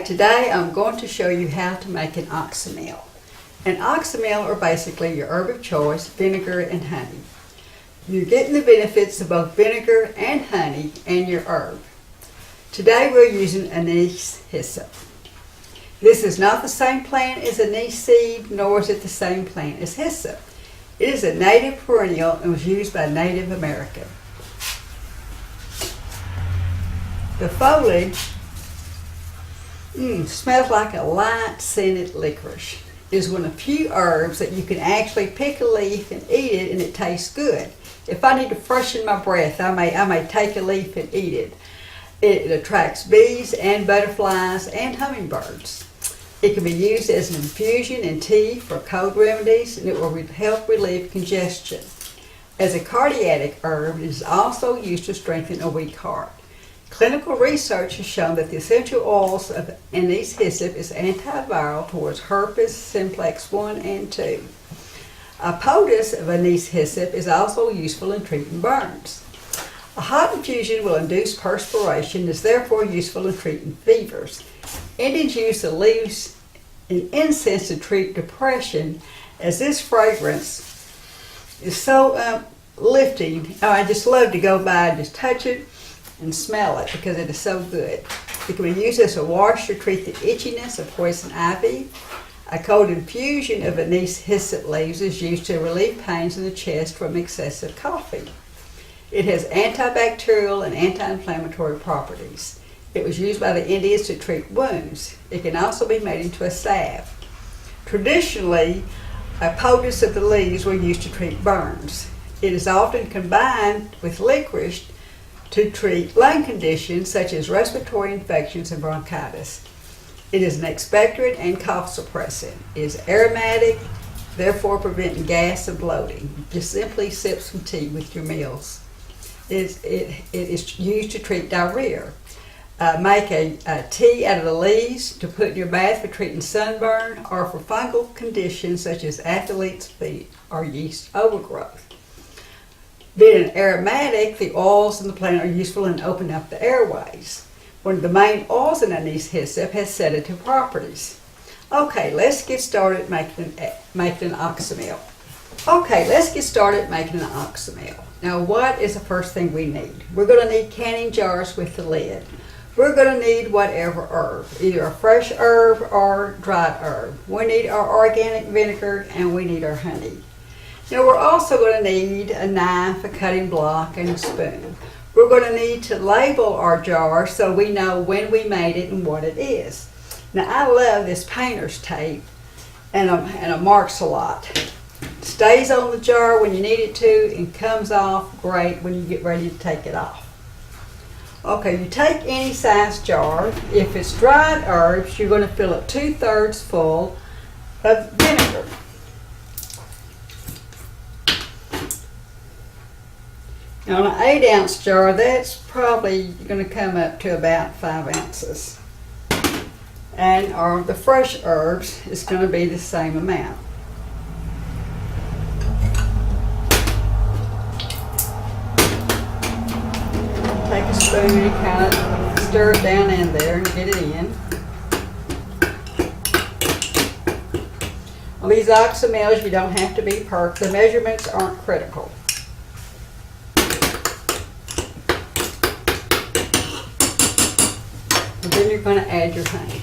Today I'm going to show you how to make an oxymel. An oxymel are basically your herb of choice, vinegar and honey. You're getting the benefits of both vinegar and honey and your herb. Today we're using Anise Hyssop. This is not the same plant as anise seed, nor is it the same plant as hyssop. It is a native perennial and was used by Native America. The foliage smells like a light scented licorice. It is one of the few herbs that you can actually pick a leaf and eat it and it tastes good. If I need to freshen my breath, I may take a leaf and eat it. It attracts bees and butterflies and hummingbirds. It can be used as an infusion in tea for cold remedies, and it will help relieve congestion. As a cardiac herb, it is also used to strengthen a weak heart. Clinical research has shown that the essential oils of Anise Hyssop is antiviral towards herpes simplex 1 and 2. A poultice of Anise Hyssop is also useful in treating burns. A hot infusion will induce perspiration and is therefore useful in treating fevers. Indians use the leaves in incense to treat depression, as this fragrance is so uplifting. I just love to go by and just touch it and smell it because it is so good. It can be used as a wash to treat the itchiness of poison ivy. A cold infusion of Anise Hyssop leaves is used to relieve pains in the chest from excessive coughing. It has antibacterial and anti-inflammatory properties. It was used by the Indians to treat wounds. It can also be made into a salve. Traditionally, a poultice of the leaves were used to treat burns. It is often combined with licorice to treat lung conditions such as respiratory infections and bronchitis. It is an expectorant and cough suppressant. It is aromatic, therefore preventing gas and bloating. Just simply sip some tea with your meals. It is used to treat diarrhea. Make a tea out of the leaves to put in your bath for treating sunburn or for fungal conditions such as athlete's feet or yeast overgrowth. Being an aromatic, the oils in the plant are useful in opening up the airways. One of the main oils in Anise Hyssop has sedative properties. Okay, let's get started making an oxymel. Now, what is the first thing we need? We're going to need canning jars with the lid. We're going to need whatever herb, either a fresh herb or dried herb. We need our organic vinegar and we need our honey. Now we're also going to need a knife, a cutting block, and a spoon. We're going to need to label our jar so we know when we made it and what it is. Now I love this painter's tape and it marks a lot. It stays on the jar when you need it to and comes off great when you get ready to take it off. Okay, you take any size jar. If it's dried herbs, you're going to fill it 2/3 full of vinegar. Now, on an 8-ounce jar, that's probably going to come up to about 5 ounces. And the fresh herbs is going to be the same amount. Take a spoon and kind of stir it down in there and get it in. On these oxymels, you don't have to be perfect. The measurements aren't critical. And then you're going to add your honey.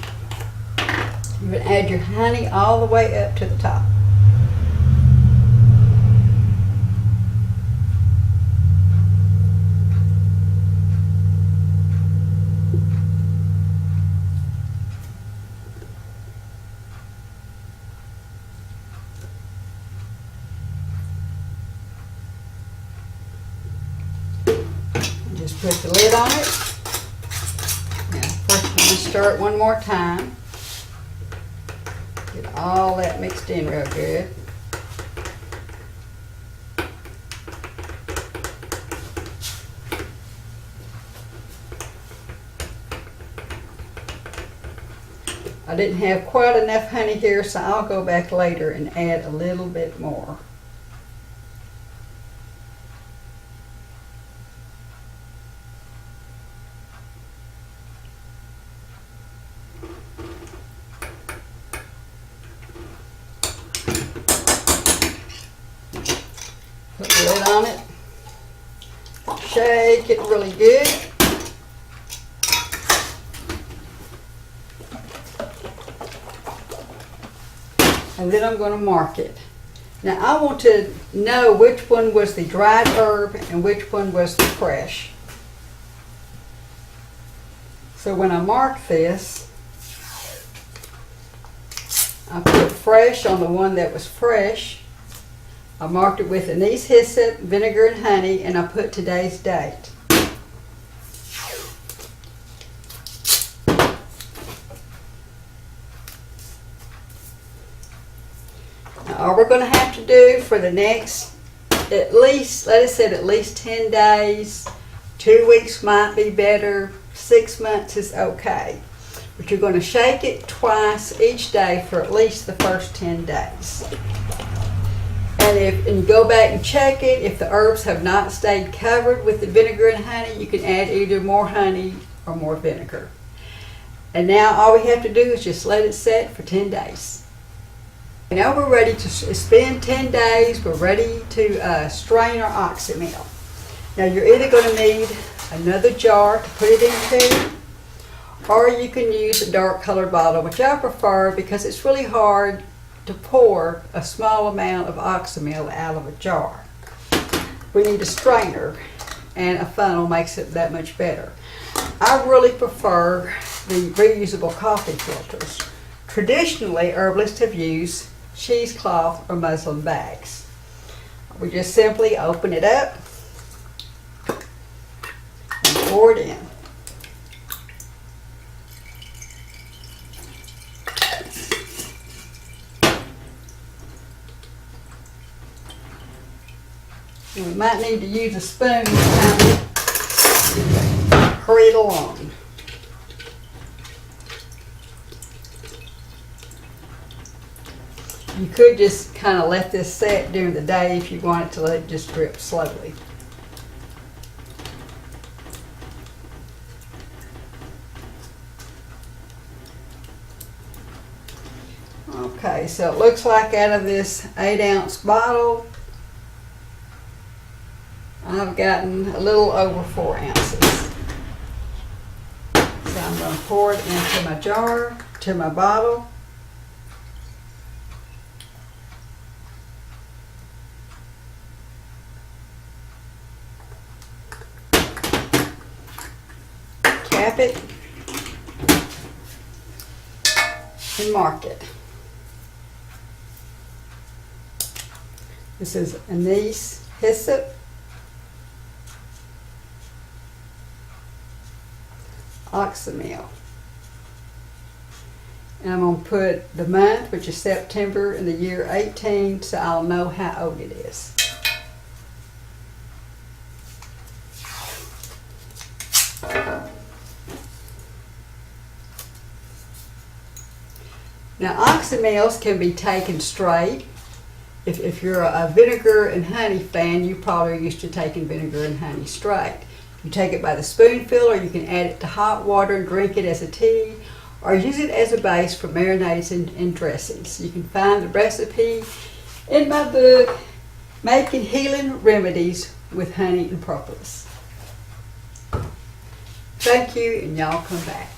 You're going to add your honey all the way up to the top. Just put the lid on it. Now, first I'm going to stir it one more time. Get all that mixed in real good. I didn't have quite enough honey here, so I'll go back later and add a little bit more. lid on it. Shake it really good. And then I'm going to mark it. Now I want to know which one was the dried herb and which one was the fresh. So when I mark this, I put fresh on the one that was fresh. I marked it with anise hyssop, vinegar, and honey, and I put today's date. Now, all we're going to have to do for the next, at least, let us say at least 10 days, 2 weeks might be better, 6 months is okay. But you're going to shake it twice each day for at least the first 10 days. And you go back and check it, if the herbs have not stayed covered with the vinegar and honey, you can add either more honey or more vinegar. And now all we have to do is just let it set for 10 days. Now we're ready to spend 10 days, we're ready to strain our Oxymel. Now you're either going to need another jar to put it into, or you can use a dark colored bottle, which I prefer because it's really hard to pour a small amount of Oxymel out of a jar. We need a strainer, and a funnel makes it that much better. I really prefer the reusable coffee filters. Traditionally, herbalists have used cheesecloth or muslin bags. We just simply open it up and pour it in. We might need to use a spoon to kind of hurry it along. You could just kind of let this set during the day if you want it to let it just drip slowly. Okay, so it looks like out of this 8-ounce bottle, I've gotten a little over 4 ounces. So I'm going to pour it into my jar, to my bottle. Cap it and mark it. This is Anise Hyssop Oxymel. And I'm going to put the month, which is September, and the year 18, so I'll know how old it is. Now, Oxymels can be taken straight. If you're a vinegar and honey fan, you probably are used to taking vinegar and honey straight. You take it by the spoonful, or you can add it to hot water and drink it as a tea, or use it as a base for marinades and dressings. You can find the recipe in my book, Making Healing Remedies with Honey and Propolis. Thank you, and y'all come back.